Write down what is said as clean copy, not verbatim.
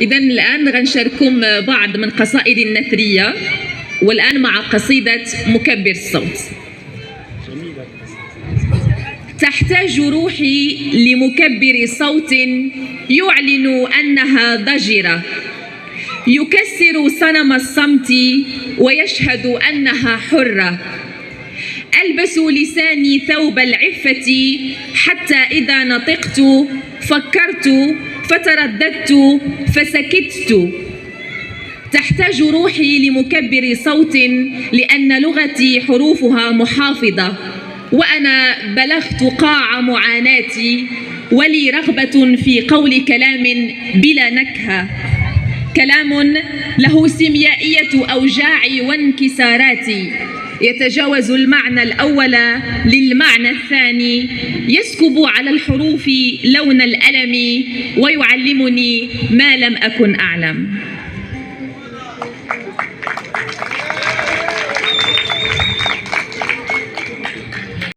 إذا الآن غنشارككم بعض من قصائد النثرية، والآن مع قصيدة مكبر الصوت. تحتاج روحي لمكبر صوت يعلن أنها ضجرة، يكسر صنم الصمت ويشهد أنها حرة. ألبس لساني ثوب العفة حتى إذا نطقت فكرت فترددت فسكت. تحتاج روحي لمكبر صوت لأن لغتي حروفها محافظة، وأنا بلغت قاع معاناتي ولي رغبة في قول كلام بلا نكهة، كلام له سيميائية أوجاعي وانكساراتي، يتجاوز المعنى الأول للمعنى الثاني، يسكب على الحروف لون الألم ويعلمني ما لم أكن أعلم.